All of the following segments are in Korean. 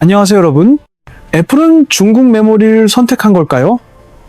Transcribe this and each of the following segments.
안녕하세요, 여러분. 애플은 중국 메모리를 선택한 걸까요?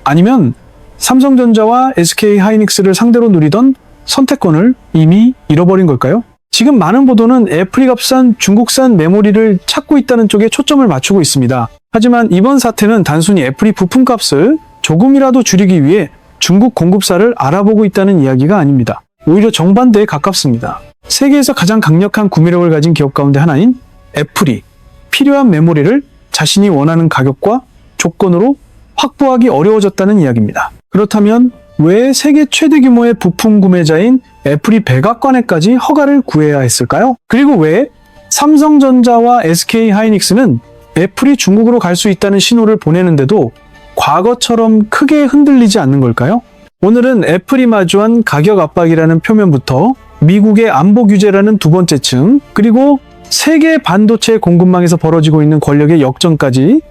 아니면 삼성전자와 SK하이닉스를 상대로 누리던 선택권을 이미 잃어버린 걸까요? 지금 많은 보도는 애플이 값싼 중국산 메모리를 찾고 있다는 쪽에 초점을 맞추고 있습니다. 하지만 이번 사태는 단순히 애플이 부품값을 조금이라도 줄이기 위해 중국 공급사를 알아보고 있다는 이야기가 아닙니다. 오히려 정반대에 가깝습니다. 세계에서 가장 강력한 구매력을 가진 기업 가운데 하나인 애플이 필요한 메모리를 자신이 원하는 가격과 조건으로 확보하기 어려워졌다는 이야기입니다. 그렇다면 왜 세계 최대 규모의 부품 구매자인 애플이 백악관에까지 허가를 구해야 했을까요? 그리고 왜 삼성전자와 SK하이닉스는 애플이 중국으로 갈 수 있다는 신호를 보내는데도 과거처럼 크게 흔들리지 않는 걸까요? 오늘은 애플이 마주한 가격 압박이라는 표면부터 미국의 안보 규제라는 두 번째 층, 그리고 세계 반도체 공급망에서 벌어지고 있는 권력의 역전까지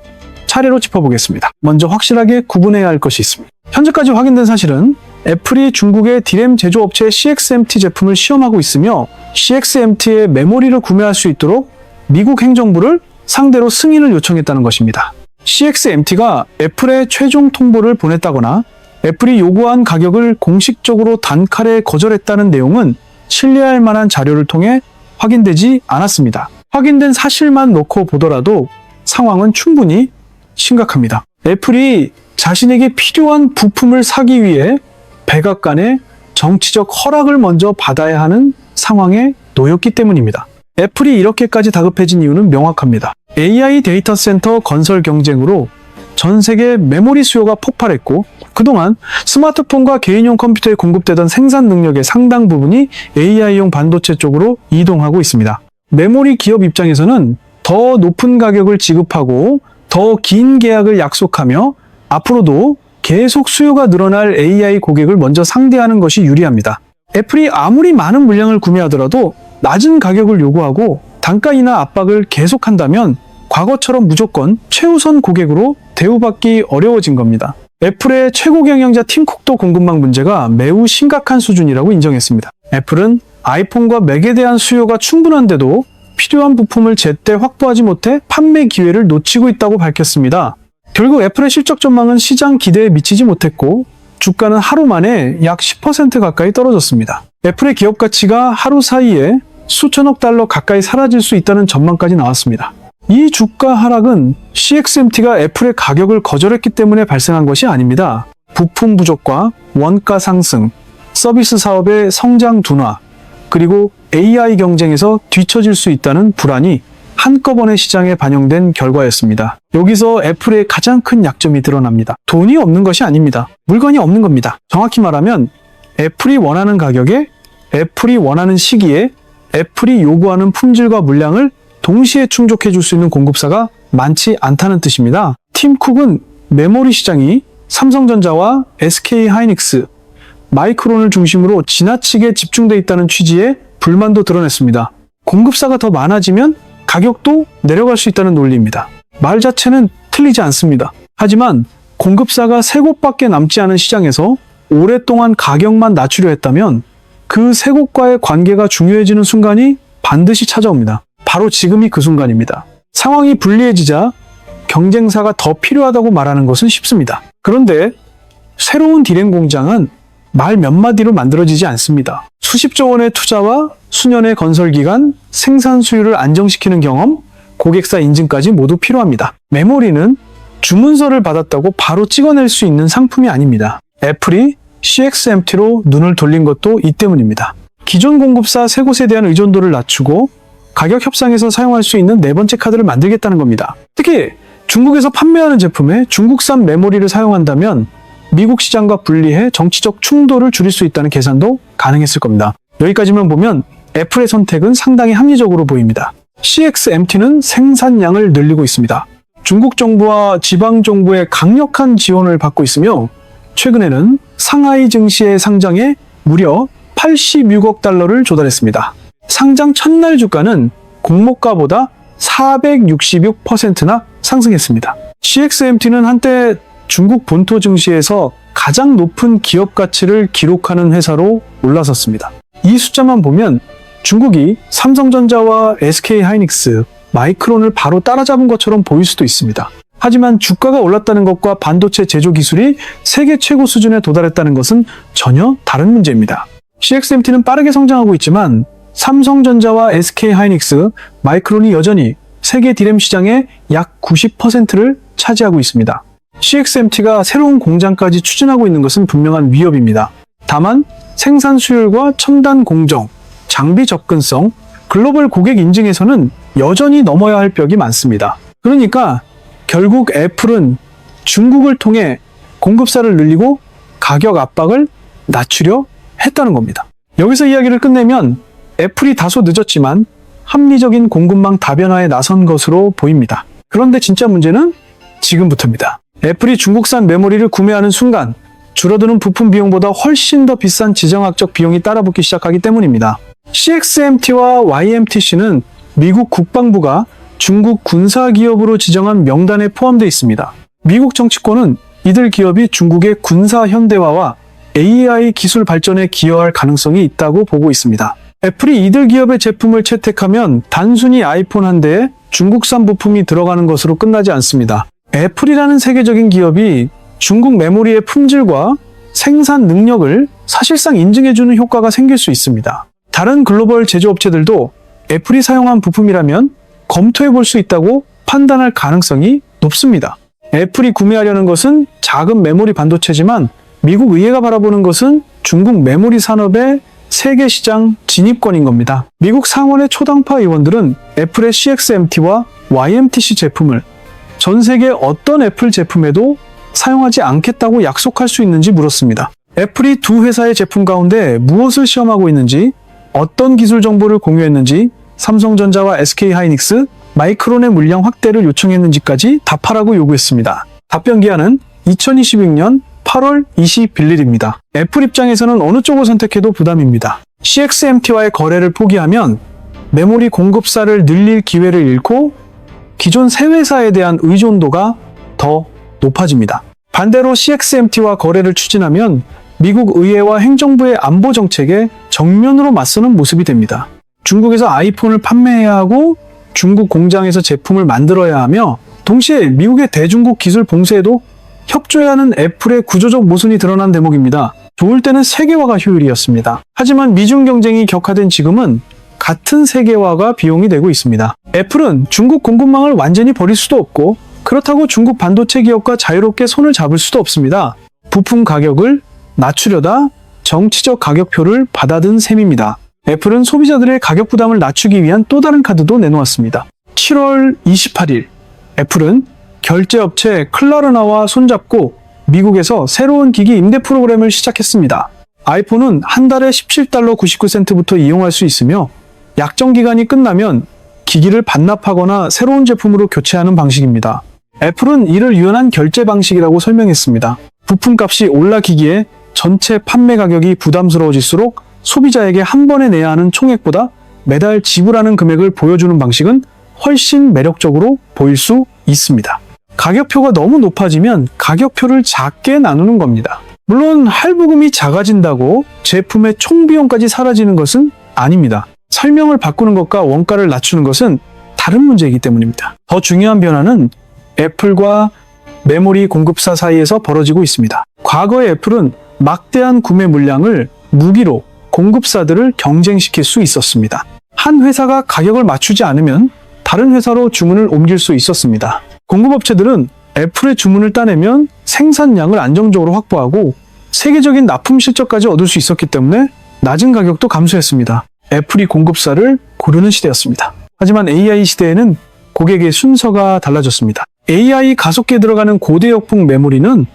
차례로 짚어보겠습니다. 먼저 확실하게 구분해야 할 것이 있습니다. 현재까지 확인된 사실은 애플이 중국의 디램 제조업체 CXMT 제품을 시험하고 있으며 CXMT의 메모리를 구매할 수 있도록 미국 행정부를 상대로 승인을 요청했다는 것입니다. CXMT가 애플에 최종 통보를 보냈다거나 애플이 요구한 가격을 공식적으로 단칼에 거절했다는 내용은 신뢰할 만한 자료를 통해 확인되지 않았습니다. 확인된 사실만 놓고 보더라도 상황은 충분히 심각합니다. 애플이 자신에게 필요한 부품을 사기 위해 백악관의 정치적 허락을 먼저 받아야 하는 상황에 놓였기 때문입니다. 애플이 이렇게까지 다급해진 이유는 명확합니다. AI 데이터 센터 건설 경쟁으로 전 세계 메모리 수요가 폭발했고, 그동안 스마트폰과 개인용 컴퓨터에 공급되던 생산 능력의 상당 부분이 AI용 반도체 쪽으로 이동하고 있습니다. 메모리 기업 입장에서는 더 높은 가격을 지급하고 더 긴 계약을 약속하며 앞으로도 계속 수요가 늘어날 AI 고객을 먼저 상대하는 것이 유리합니다. 애플이 아무리 많은 물량을 구매하더라도 낮은 가격을 요구하고 단가 인하 압박을 계속한다면 과거처럼 무조건 최우선 고객으로 대우받기 어려워진 겁니다. 애플의 최고 경영자 팀 쿡도 공급망 문제가 매우 심각한 수준이라고 인정했습니다. 애플은 아이폰과 맥에 대한 수요가 충분한데도 필요한 부품을 제때 확보하지 못해 판매 기회를 놓치고 있다고 밝혔습니다. 결국 애플의 실적 전망은 시장 기대에 미치지 못했고 주가는 하루 만에 약 10% 가까이 떨어졌습니다. 애플의 기업 가치가 하루 사이에 수천억 달러 가까이 사라질 수 있다는 전망까지 나왔습니다. 이 주가 하락은 CXMT가 애플의 가격을 거절했기 때문에 발생한 것이 아닙니다. 부품 부족과 원가 상승, 서비스 사업의 성장 둔화, 그리고 AI 경쟁에서 뒤처질 수 있다는 불안이 한꺼번에 시장에 반영된 결과였습니다. 여기서 애플의 가장 큰 약점이 드러납니다. 돈이 없는 것이 아닙니다. 물건이 없는 겁니다. 정확히 말하면 애플이 원하는 가격에, 애플이 원하는 시기에, 애플이 요구하는 품질과 물량을 동시에 충족해 줄 수 있는 공급사가 많지 않다는 뜻입니다. 팀 쿡은 메모리 시장이 삼성전자와 SK하이닉스, 마이크론을 중심으로 지나치게 집중돼 있다는 취지의 불만도 드러냈습니다. 공급사가 더 많아지면 가격도 내려갈 수 있다는 논리입니다. 말 자체는 틀리지 않습니다. 하지만 공급사가 세 곳밖에 남지 않은 시장에서 오랫동안 가격만 낮추려 했다면 그 세 곳과의 관계가 중요해지는 순간이 반드시 찾아옵니다. 바로 지금이 그 순간입니다. 상황이 불리해지자 경쟁사가 더 필요하다고 말하는 것은 쉽습니다. 그런데 새로운 디램 공장은 말 몇 마디로 만들어지지 않습니다. 수십조 원의 투자와 수년의 건설 기간, 생산 수율을 안정시키는 경험, 고객사 인증까지 모두 필요합니다. 메모리는 주문서를 받았다고 바로 찍어낼 수 있는 상품이 아닙니다. 애플이 CXMT로 눈을 돌린 것도 이 때문입니다. 기존 공급사 세 곳에 대한 의존도를 낮추고 가격 협상에서 사용할 수 있는 네 번째 카드를 만들겠다는 겁니다. 특히 중국에서 판매하는 제품에 중국산 메모리를 사용한다면 미국 시장과 분리해 정치적 충돌을 줄일 수 있다는 계산도 가능했을 겁니다. 여기까지만 보면 애플의 선택은 상당히 합리적으로 보입니다. CXMT는 생산량을 늘리고 있습니다. 중국 정부와 지방 정부의 강력한 지원을 받고 있으며 최근에는 상하이 증시의 상장에 무려 86억 달러를 조달했습니다. 상장 첫날 주가는 공모가보다 466%나 상승했습니다. CXMT는 한때 중국 본토 증시에서 가장 높은 기업 가치를 기록하는 회사로 올라섰습니다. 이 숫자만 보면 중국이 삼성전자와 SK하이닉스, 마이크론을 바로 따라잡은 것처럼 보일 수도 있습니다. 하지만 주가가 올랐다는 것과 반도체 제조 기술이 세계 최고 수준에 도달했다는 것은 전혀 다른 문제입니다. CXMT는 빠르게 성장하고 있지만 삼성전자와 SK하이닉스, 마이크론이 여전히 세계 D램 시장의 약 90%를 차지하고 있습니다. CXMT가 새로운 공장까지 추진하고 있는 것은 분명한 위협입니다. 다만 생산 수율과 첨단 공정, 장비 접근성, 글로벌 고객 인증에서는 여전히 넘어야 할 벽이 많습니다. 그러니까 결국 애플은 중국을 통해 공급사를 늘리고 가격 압박을 낮추려 했다는 겁니다. 여기서 이야기를 끝내면 애플이 다소 늦었지만 합리적인 공급망 다변화에 나선 것으로 보입니다. 그런데 진짜 문제는 지금부터입니다. 애플이 중국산 메모리를 구매하는 순간 줄어드는 부품 비용보다 훨씬 더 비싼 지정학적 비용이 따라붙기 시작하기 때문입니다. CXMT와 YMTC는 미국 국방부가 중국 군사기업으로 지정한 명단에 포함되어 있습니다. 미국 정치권은 이들 기업이 중국의 군사 현대화와 AI 기술 발전에 기여할 가능성이 있다고 보고 있습니다. 애플이 이들 기업의 제품을 채택하면 단순히 아이폰 한 대에 중국산 부품이 들어가는 것으로 끝나지 않습니다. 애플이라는 세계적인 기업이 중국 메모리의 품질과 생산 능력을 사실상 인증해주는 효과가 생길 수 있습니다. 다른 글로벌 제조업체들도 애플이 사용한 부품이라면 검토해 볼 수 있다고 판단할 가능성이 높습니다. 애플이 구매하려는 것은 작은 메모리 반도체지만 미국 의회가 바라보는 것은 중국 메모리 산업의 세계 시장 진입권인 겁니다. 미국 상원의 초당파 의원들은 애플의 CXMT와 YMTC 제품을 전 세계 어떤 애플 제품에도 사용하지 않겠다고 약속할 수 있는지 물었습니다. 애플이 두 회사의 제품 가운데 무엇을 시험하고 있는지, 어떤 기술 정보를 공유했는지, 삼성전자와 SK하이닉스, 마이크론의 물량 확대를 요청했는지까지 답하라고 요구했습니다. 답변 기한은 2026년 8월 21일입니다. 애플 입장에서는 어느 쪽을 선택해도 부담입니다. CXMT와의 거래를 포기하면 메모리 공급사를 늘릴 기회를 잃고 기존 세 회사에 대한 의존도가 더 높아집니다. 반대로 CXMT와 거래를 추진하면 미국 의회와 행정부의 안보 정책에 정면으로 맞서는 모습이 됩니다. 중국에서 아이폰을 판매해야 하고 중국 공장에서 제품을 만들어야 하며 동시에 미국의 대중국 기술 봉쇄에도 협조해야 하는 애플의 구조적 모순이 드러난 대목입니다. 좋을 때는 세계화가 효율이었습니다. 하지만 미중 경쟁이 격화된 지금은 같은 세계화가 비용이 되고 있습니다. 애플은 중국 공급망을 완전히 버릴 수도 없고 그렇다고 중국 반도체 기업과 자유롭게 손을 잡을 수도 없습니다. 부품 가격을 낮추려다 정치적 가격표를 받아든 셈입니다. 애플은 소비자들의 가격 부담을 낮추기 위한 또 다른 카드도 내놓았습니다. 7월 28일, 애플은 결제업체 클라르나와 손잡고 미국에서 새로운 기기 임대 프로그램을 시작했습니다. 아이폰은 한 달에 $17 99센트부터 이용할 수 있으며 약정 기간이 끝나면 기기를 반납하거나 새로운 제품으로 교체하는 방식입니다. 애플은 이를 유연한 결제 방식이라고 설명했습니다. 부품값이 올라기기에 전체 판매 가격이 부담스러워질수록 소비자에게 한 번에 내야 하는 총액보다 매달 지불하는 금액을 보여주는 방식은 훨씬 매력적으로 보일 수 있습니다. 가격표가 너무 높아지면 가격표를 작게 나누는 겁니다. 물론 할부금이 작아진다고 제품의 총비용까지 사라지는 것은 아닙니다. 설명을 바꾸는 것과 원가를 낮추는 것은 다른 문제이기 때문입니다. 더 중요한 변화는 애플과 메모리 공급사 사이에서 벌어지고 있습니다. 과거의 애플은 막대한 구매 물량을 무기로 공급사들을 경쟁시킬 수 있었습니다. 한 회사가 가격을 맞추지 않으면 다른 회사로 주문을 옮길 수 있었습니다. 공급업체들은 애플의 주문을 따내면 생산량을 안정적으로 확보하고 세계적인 납품 실적까지 얻을 수 있었기 때문에 낮은 가격도 감수했습니다. 애플이 공급사를 고르는 시대였습니다. 하지만 AI 시대에는 고객의 순서가 달라졌습니다. AI 가속기에 들어가는 고대역폭 메모리는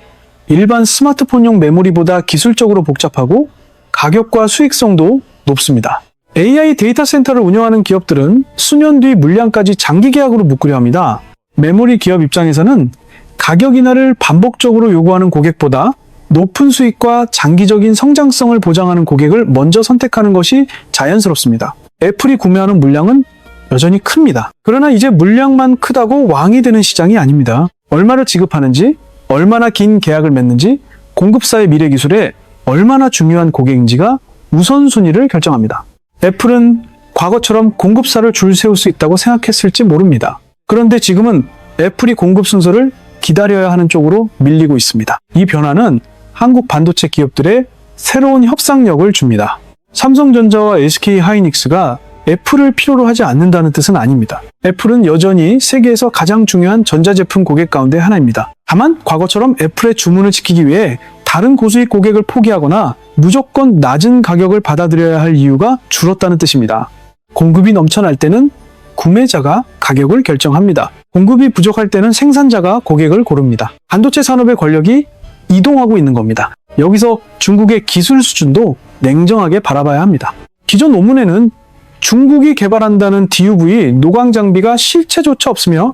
일반 스마트폰용 메모리보다 기술적으로 복잡하고 가격과 수익성도 높습니다. AI 데이터 센터를 운영하는 기업들은 수년 뒤 물량까지 장기 계약으로 묶으려 합니다. 메모리 기업 입장에서는 가격 인하를 반복적으로 요구하는 고객보다 높은 수익과 장기적인 성장성을 보장하는 고객을 먼저 선택하는 것이 자연스럽습니다. 애플이 구매하는 물량은 여전히 큽니다. 그러나 이제 물량만 크다고 왕이 되는 시장이 아닙니다. 얼마를 지급하는지, 얼마나 긴 계약을 맺는지, 공급사의 미래 기술에 얼마나 중요한 고객인지가 우선순위를 결정합니다. 애플은 과거처럼 공급사를 줄 세울 수 있다고 생각했을지 모릅니다. 그런데 지금은 애플이 공급 순서를 기다려야 하는 쪽으로 밀리고 있습니다. 이 변화는 한국 반도체 기업들의 새로운 협상력을 줍니다. 삼성전자와 SK하이닉스가 애플을 필요로 하지 않는다는 뜻은 아닙니다. 애플은 여전히 세계에서 가장 중요한 전자제품 고객 가운데 하나입니다. 다만 과거처럼 애플의 주문을 지키기 위해 다른 고수익 고객을 포기하거나 무조건 낮은 가격을 받아들여야 할 이유가 줄었다는 뜻입니다. 공급이 넘쳐날 때는 구매자가 가격을 결정합니다. 공급이 부족할 때는 생산자가 고객을 고릅니다. 반도체 산업의 권력이 이동하고 있는 겁니다. 여기서 중국의 기술 수준도 냉정하게 바라봐야 합니다. 기존 논문에는 중국이 개발한다는 DUV 노광 장비가 실체조차 없으며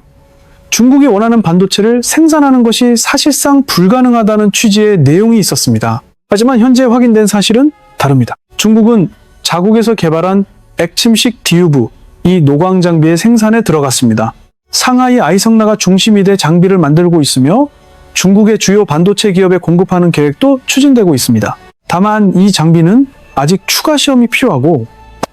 중국이 원하는 반도체를 생산하는 것이 사실상 불가능하다는 취지의 내용이 있었습니다. 하지만 현재 확인된 사실은 다릅니다. 중국은 자국에서 개발한 액침식 DUV 이 노광 장비의 생산에 들어갔습니다. 상하이 아이성나가 중심이 돼 장비를 만들고 있으며 중국의 주요 반도체 기업에 공급하는 계획도 추진되고 있습니다. 다만 이 장비는 아직 추가 시험이 필요하고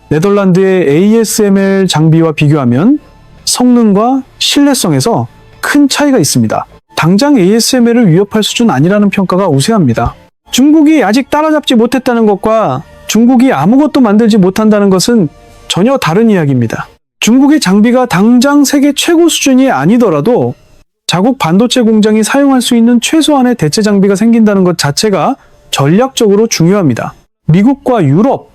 네덜란드의 ASML 장비와 비교하면 성능과 신뢰성에서 큰 차이가 있습니다. 당장 ASML을 위협할 수준 아니라는 평가가 우세합니다. 중국이 아직 따라잡지 못했다는 것과 중국이 아무것도 만들지 못한다는 것은 전혀 다른 이야기입니다. 중국의 장비가 당장 세계 최고 수준이 아니더라도 자국 반도체 공장이 사용할 수 있는 최소한의 대체 장비가 생긴다는 것 자체가 전략적으로 중요합니다. 미국과 유럽,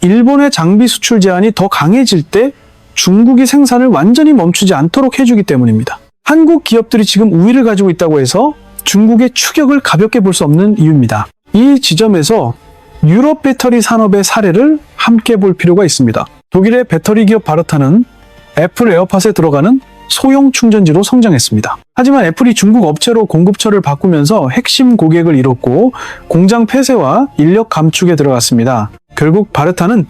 일본의 장비 수출 제한이 더 강해질 때 중국이 생산을 완전히 멈추지 않도록 해주기 때문입니다. 한국 기업들이 지금 우위를 가지고 있다고 해서 중국의 추격을 가볍게 볼 수 없는 이유입니다. 이 지점에서 유럽 배터리 산업의 사례를 함께 볼 필요가 있습니다. 독일의 배터리 기업 바르타는 애플 에어팟에 들어가는 소형 충전지로 성장했습니다. 하지만 애플이 중국 업체로 공급처를 바꾸면서 핵심 고객을 잃었고 공장 폐쇄와 인력 감축에 들어갔습니다. 결국 바르타는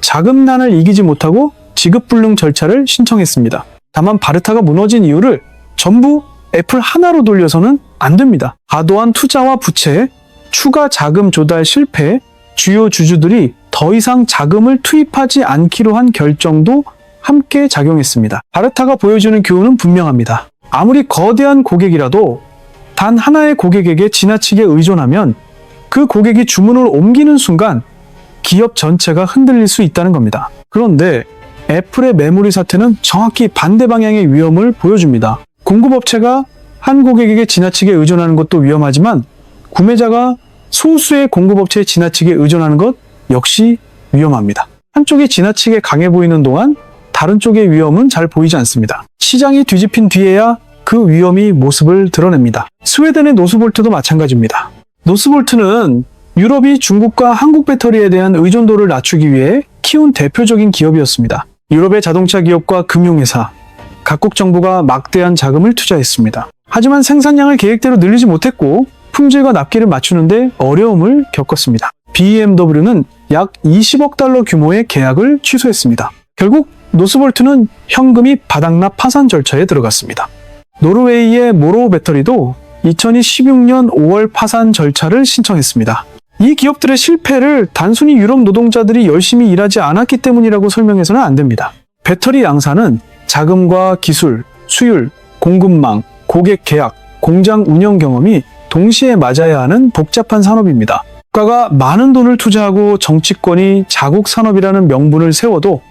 자금난을 이기지 못하고 지급불능 절차를 신청했습니다. 다만 바르타가 무너진 이유를 전부 애플 하나로 돌려서는 안 됩니다. 과도한 투자와 부채, 추가 자금 조달 실패, 주요 주주들이 더 이상 자금을 투입하지 않기로 한 결정도 함께 작용했습니다. 바르타가 보여주는 교훈은 분명합니다. 아무리 거대한 고객이라도 단 하나의 고객에게 지나치게 의존하면 그 고객이 주문을 옮기는 순간 기업 전체가 흔들릴 수 있다는 겁니다. 그런데 애플의 메모리 사태는 정확히 반대 방향의 위험을 보여줍니다. 공급업체가 한 고객에게 지나치게 의존하는 것도 위험하지만 구매자가 소수의 공급업체에 지나치게 의존하는 것 역시 위험합니다. 한쪽이 지나치게 강해 보이는 동안 다른 쪽의 위험은 잘 보이지 않습니다. 시장이 뒤집힌 뒤에야 그 위험이 모습을 드러냅니다. 스웨덴의 노스볼트도 마찬가지입니다. 노스볼트는 유럽이 중국과 한국 배터리에 대한 의존도를 낮추기 위해 키운 대표적인 기업이었습니다. 유럽의 자동차 기업과 금융회사, 각국 정부가 막대한 자금을 투자했습니다. 하지만 생산량을 계획대로 늘리지 못했고 품질과 납기를 맞추는데 어려움을 겪었습니다. BMW는 약 20억 달러 규모의 계약을 취소했습니다. 결국 노스볼트는 현금이 바닥납 파산 절차에 들어갔습니다. 노르웨이의 모로우 배터리도 2016년 5월 파산 절차를 신청했습니다. 이 기업들의 실패를 단순히 유럽 노동자들이 열심히 일하지 않았기 때문이라고 설명해서는 안 됩니다. 배터리 양산은 자금과 기술, 수율, 공급망, 고객 계약, 공장 운영 경험이 동시에 맞아야 하는 복잡한 산업입니다. 국가가 많은 돈을 투자하고 정치권이 자국 산업이라는 명분을 세워도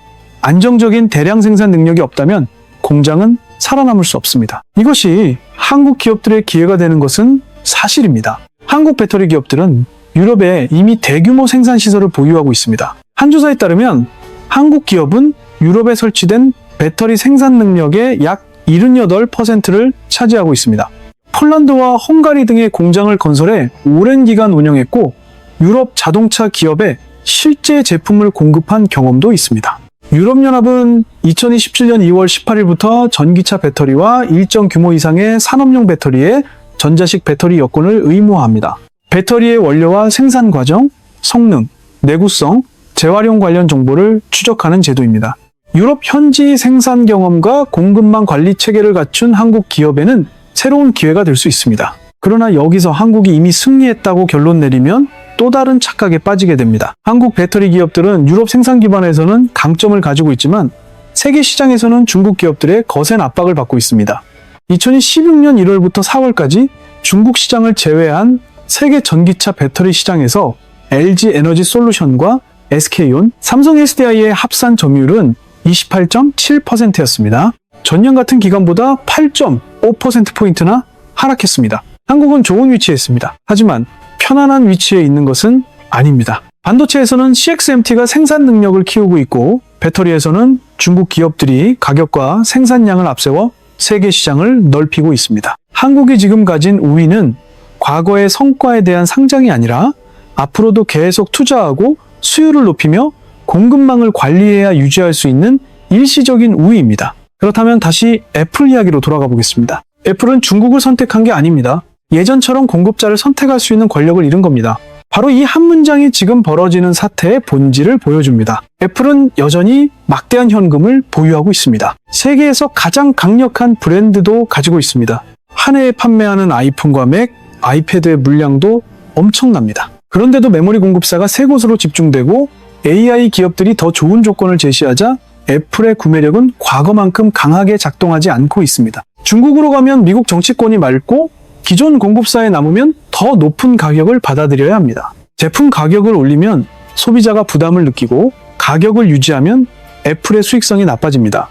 안정적인 대량 생산 능력이 없다면 공장은 살아남을 수 없습니다. 이것이 한국 기업들의 기회가 되는 것은 사실입니다. 한국 배터리 기업들은 유럽에 이미 대규모 생산 시설을 보유하고 있습니다. 한 조사에 따르면 한국 기업은 유럽에 설치된 배터리 생산 능력의 약 78%를 차지하고 있습니다. 폴란드와 헝가리 등의 공장을 건설해 오랜 기간 운영했고 유럽 자동차 기업에 실제 제품을 공급한 경험도 있습니다. 유럽연합은 2027년 2월 18일부터 전기차 배터리와 일정 규모 이상의 산업용 배터리에 전자식 배터리 여권을 의무화합니다. 배터리의 원료와 생산 과정, 성능, 내구성, 재활용 관련 정보를 추적하는 제도입니다. 유럽 현지 생산 경험과 공급망 관리 체계를 갖춘 한국 기업에는 새로운 기회가 될 수 있습니다. 그러나 여기서 한국이 이미 승리했다고 결론 내리면 또 다른 착각에 빠지게 됩니다. 한국 배터리 기업들은 유럽 생산 기반에서는 강점을 가지고 있지만 세계 시장에서는 중국 기업들의 거센 압박을 받고 있습니다. 2016년 1월부터 4월까지 중국 시장을 제외한 세계 전기차 배터리 시장에서 LG 에너지 솔루션과 SK온, 삼성 SDI의 합산 점유율은 28.7%였습니다. 전년 같은 기간보다 8.5%포인트나 하락했습니다. 한국은 좋은 위치에 있습니다. 하지만 편안한 위치에 있는 것은 아닙니다. 반도체에서는 CXMT가 생산 능력을 키우고 있고 배터리에서는 중국 기업들이 가격과 생산량을 앞세워 세계 시장을 넓히고 있습니다. 한국이 지금 가진 우위는 과거의 성과에 대한 상장이 아니라 앞으로도 계속 투자하고 수요를 높이며 공급망을 관리해야 유지할 수 있는 일시적인 우위입니다. 그렇다면 다시 애플 이야기로 돌아가 보겠습니다. 애플은 중국을 선택한 게 아닙니다. 예전처럼 공급자를 선택할 수 있는 권력을 잃은 겁니다. 바로 이 한 문장이 지금 벌어지는 사태의 본질을 보여줍니다. 애플은 여전히 막대한 현금을 보유하고 있습니다. 세계에서 가장 강력한 브랜드도 가지고 있습니다. 한 해에 판매하는 아이폰과 맥, 아이패드의 물량도 엄청납니다. 그런데도 메모리 공급사가 세 곳으로 집중되고 AI 기업들이 더 좋은 조건을 제시하자 애플의 구매력은 과거만큼 강하게 작동하지 않고 있습니다. 중국으로 가면 미국 정치권이 맑고 기존 공급사에 남으면 더 높은 가격을 받아들여야 합니다. 제품 가격을 올리면 소비자가 부담을 느끼고 가격을 유지하면 애플의 수익성이 나빠집니다.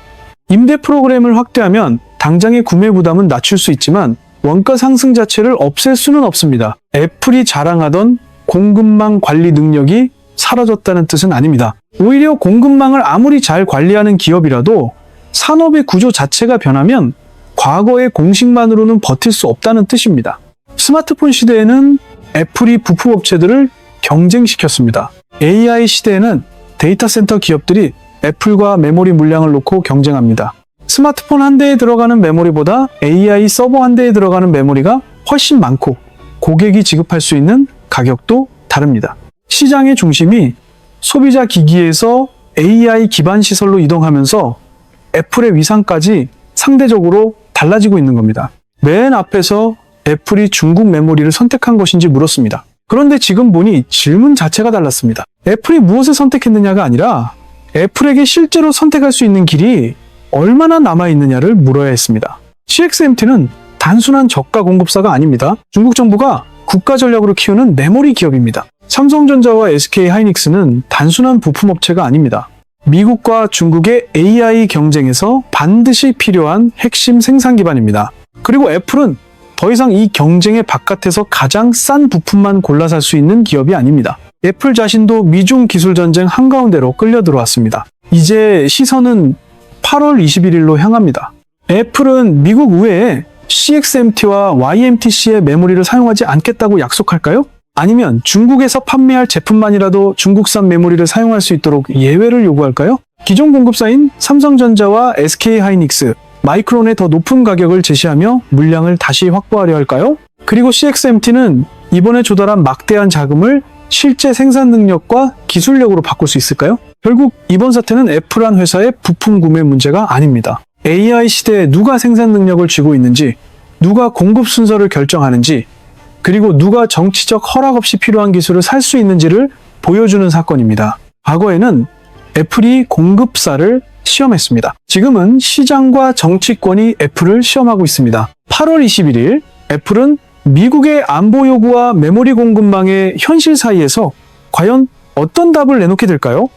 임대 프로그램을 확대하면 당장의 구매 부담은 낮출 수 있지만 원가 상승 자체를 없앨 수는 없습니다. 애플이 자랑하던 공급망 관리 능력이 사라졌다는 뜻은 아닙니다. 오히려 공급망을 아무리 잘 관리하는 기업이라도 산업의 구조 자체가 변하면 과거의 공식만으로는 버틸 수 없다는 뜻입니다. 스마트폰 시대에는 애플이 부품업체들을 경쟁시켰습니다. AI 시대에는 데이터 센터 기업들이 애플과 메모리 물량을 놓고 경쟁합니다. 스마트폰 한 대에 들어가는 메모리보다 AI 서버 한 대에 들어가는 메모리가 훨씬 많고 고객이 지급할 수 있는 가격도 다릅니다. 시장의 중심이 소비자 기기에서 AI 기반 시설로 이동하면서 애플의 위상까지 상대적으로 달라지고 있는 겁니다. 맨 앞에서 애플이 중국 메모리를 선택한 것인지 물었습니다. 그런데 지금 보니 질문 자체가 달랐습니다. 애플이 무엇을 선택했느냐가 아니라 애플에게 실제로 선택할 수 있는 길이 얼마나 남아있느냐를 물어야 했습니다. CXMT는 단순한 저가 공급사가 아닙니다. 중국 정부가 국가 전략으로 키우는 메모리 기업입니다. 삼성전자와 SK하이닉스는 단순한 부품업체가 아닙니다. 미국과 중국의 AI 경쟁에서 반드시 필요한 핵심 생산 기반입니다. 그리고 애플은 더 이상 이 경쟁의 바깥에서 가장 싼 부품만 골라 살 수 있는 기업이 아닙니다. 애플 자신도 미중 기술 전쟁 한가운데로 끌려 들어왔습니다. 이제 시선은 8월 21일로 향합니다. 애플은 미국 의회에 CXMT와 YMTC의 메모리를 사용하지 않겠다고 약속할까요? 아니면 중국에서 판매할 제품만이라도 중국산 메모리를 사용할 수 있도록 예외를 요구할까요? 기존 공급사인 삼성전자와 SK하이닉스, 마이크론의 더 높은 가격을 제시하며 물량을 다시 확보하려 할까요? 그리고 CXMT는 이번에 조달한 막대한 자금을 실제 생산 능력과 기술력으로 바꿀 수 있을까요? 결국 이번 사태는 애플한 회사의 부품 구매 문제가 아닙니다. AI 시대에 누가 생산 능력을 쥐고 있는지, 누가 공급 순서를 결정하는지, 그리고 누가 정치적 허락 없이 필요한 기술을 살 수 있는지를 보여주는 사건입니다. 과거에는 애플이 공급사를 시험했습니다. 지금은 시장과 정치권이 애플을 시험하고 있습니다. 8월 21일 애플은 미국의 안보 요구와 메모리 공급망의 현실 사이에서 과연 어떤 답을 내놓게 될까요?